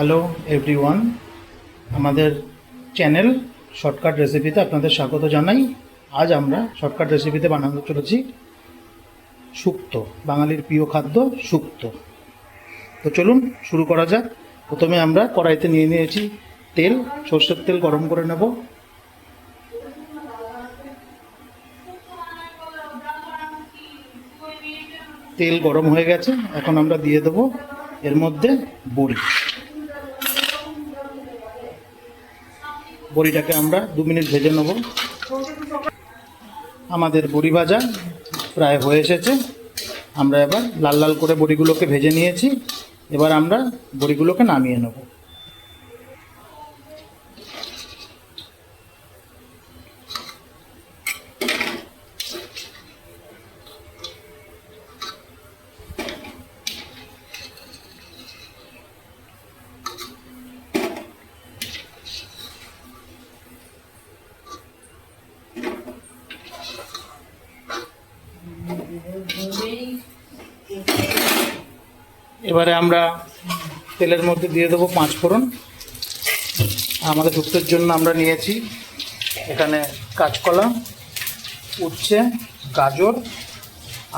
Hello everyone, আমাদের channel shortcut রেসিপিতে আপনাদের স্বাগত জানাই। আজ আমরা শর্টকাট রেসিপিতে বানাতে চলেছি শুক্তো, বাঙালির প্রিয় খাদ্য শুক্তো। তো চলুন শুরু করা যাক। প্রথমে আমরা কড়াইতে নিয়ে নিয়েছি তেল, সর্ষের তেল গরম করে নেব। তেল গরম হয়ে গেছে, এখন আমরা দিয়ে দেবো এর মধ্যে বড়ি। বড়িটাকে আমরা 2 মিনিট ভেজে নেব। আমাদের বড়ি ভাজা প্রায় হয়ে এসেছে। আমরা এবার লাল লাল করে বড়িগুলোকে ভেজে নিয়েছি। এবার আমরা বড়িগুলোকে নামিয়ে নেব। এবারে আমরা তেলের মধ্যে দিয়ে দেবো 5 ফোড়ন। আমাদের শুক্তোর জন্য আমরা নিয়েছি এখানে কাঁচকলা, উচ্ছে, গাজর,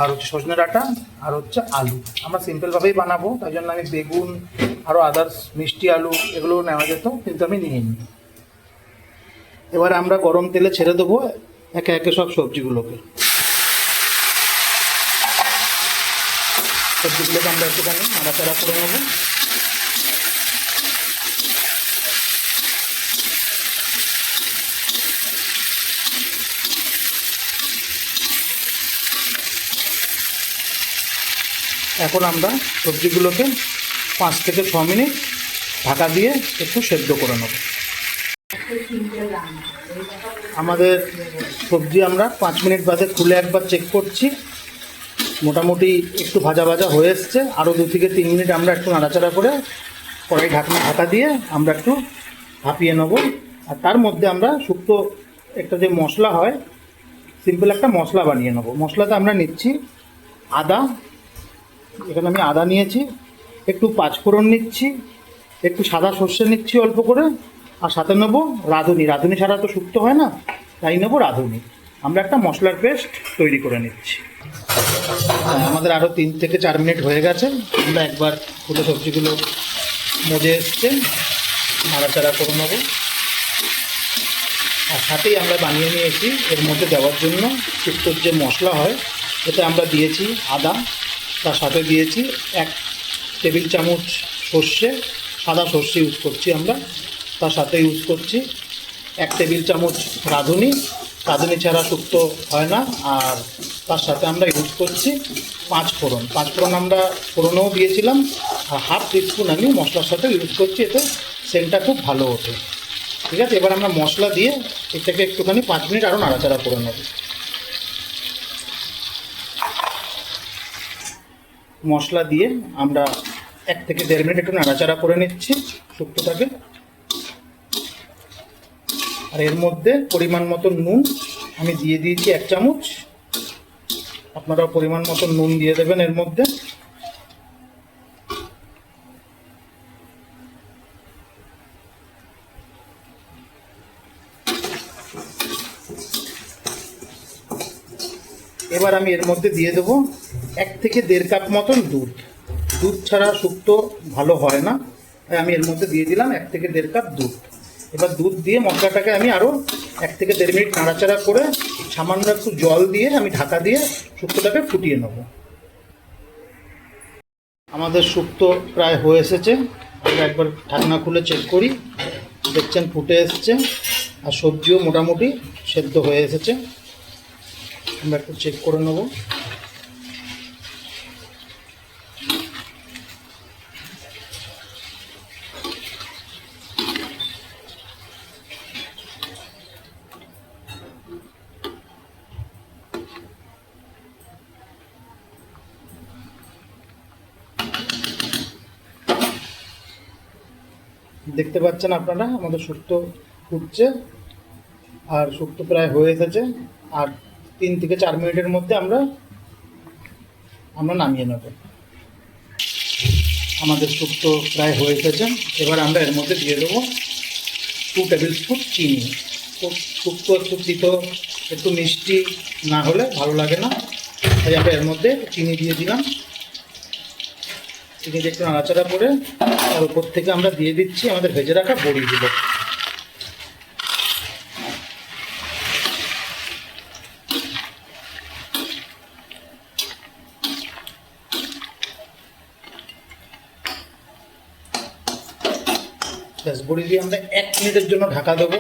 আর হচ্ছে সজনে ডাঁটা, আর হচ্ছে আলু। আমরা সিম্পলভাবেই বানাবো, তাই জন্য আমি বেগুন আরও আদার্স মিষ্টি আলু এগুলো নেওয়া যেত, কিন্তু আমি নিয়ে নিই। এবারে আমরা গরম তেলে ছেড়ে দেবো একে একে সব সবজিগুলোকে। সবজিগুলোকে আমরা একটুখানি নাড়াচাড়া করে নেব। এখন আমরা সবজিগুলোকে 5 থেকে 6 মিনিট ঢাকা দিয়ে একটু সেদ্ধ করে নেব। আমাদের সবজি আমরা 5 মিনিট বাদে খুলে একবার চেক করছি। মোটামুটি একটু ভাজা ভাজা হয়ে এসছে। আরও 2 থেকে 3 মিনিট আমরা একটু নাড়াচাড়া করে কড়াই ঢাকা দিয়ে আমরা একটু ভাপিয়ে নেব। আর তার মধ্যে আমরা শুক্তো একটা যে মশলা হয়, সিম্পল একটা মশলা বানিয়ে নেব। মশলাতে আমরা নিচ্ছি আদা, এখানে আমি আদা নিয়েছি, একটু 5 ফোড়ন নিচ্ছি, একটু সাদা সর্ষে নিচ্ছি অল্প করে, আর সাথে নেবো রাঁধুনি। রাঁধুনি ছাড়া তো শুক্তো হয় না, তাই নেবো রাঁধুনি। আমরা একটা মশলার পেস্ট তৈরি করে নিচ্ছি। আমাদের আরও 3 থেকে 4 মিনিট হয়ে গেছে। আমরা একবার পুরো সবজিগুলো মজে এসছে, নাড়াচাড়া করে নেবো। আর সাথেই আমরা বানিয়ে নিয়েছি এর মধ্যে দেওয়ার জন্য শুক্তোর যে মশলা হয়, এতে আমরা দিয়েছি আদা, তার সাথে দিয়েছি 1 টেবিল চামচ সর্ষে, সাদা সর্ষে ইউজ করছি আমরা। তার সাথে ইউজ করছি 1 টেবিল চামচ রাঁধুনি। রাঁধুনি ছাড়া শুক্তো হয় না। আর তার সাথে আমরা ইউজ করছি 5 ফোড়ন। 5 ফোড়ন আমরা ফোড়নেও দিয়েছিলাম, আর হাফ টিস্পুন আমি মশলার সাথে ইউজ করছি, এতে সেন্টটা খুব ভালো ওঠে। ঠিক আছে, এবার আমরা মশলা দিয়ে এটাকে একটুখানি 5 মিনিট আরও নাড়াচাড়া করে নেব। মশলা দিয়ে আমরা 1 থেকে 1.5 মিনিট একটু নাড়াচাড়া করে নিচ্ছি শুক্তোটাকে। আর এর মধ্যে পরিমাণ মতো নুন আমি দিয়ে দিয়েছি 1 চামচ। আপনারা পরিমাণ মতো নুন দিয়ে দেবেন এর মধ্যে। এবার আমি এর মধ্যে দিয়ে দেবো 1 থেকে 1.5 কাপ মতন দুধ। দুধ ছাড়া শুক্তো ভালো হয় না, তাই আমি এর মধ্যে দিয়ে দিলাম 1 থেকে 1.5 কাপ দুধ। এবার দুধ দিয়ে মশলাটাকে আমি আরও 1 থেকে 1.5 মিনিট নাড়াচাড়া করে সামান্য একটু জল দিয়ে আমি ঢাকা দিয়ে শুক্তোটাকে ফুটিয়ে নেব। আমাদের শুক্তো প্রায় হয়ে এসেছে। আমরা একবার ঢাকনা খুলে চেক করি, দেখছেন ফুটে এসছে, আর সবজিও মোটামুটি সেদ্ধ হয়ে এসেছে। আমরা একটু চেক করে নেব। দেখতে পাচ্ছেন আপনারা আমাদের শুক্তো ফুটছে, আর শুক্তো প্রায় হয়ে এসেছে। আর 3 থেকে 4 মিনিটের মধ্যে আমরা নামিয়ে নেব। আমাদের শুক্তো প্রায় হয়ে এসেছে। এবার আমরা এর মধ্যে দিয়ে দেবো 2 টেবিল স্পুন চিনি। তো শুক্তো একটু তিতো একটু মিষ্টি না হলে ভালো লাগে না, তাই আমরা এর মধ্যে চিনি দিয়ে দিলাম। চিনি দিয়ে একটু নাড়াচাড়া করে তার উপর থেকে আমরা দিয়ে দিচ্ছি আমাদের ভেজে রাখা বড়িগুলো। ব্যাস, বড়ি দিয়ে আমরা 1 মিনিটের জন্য ঢাকা দেবো।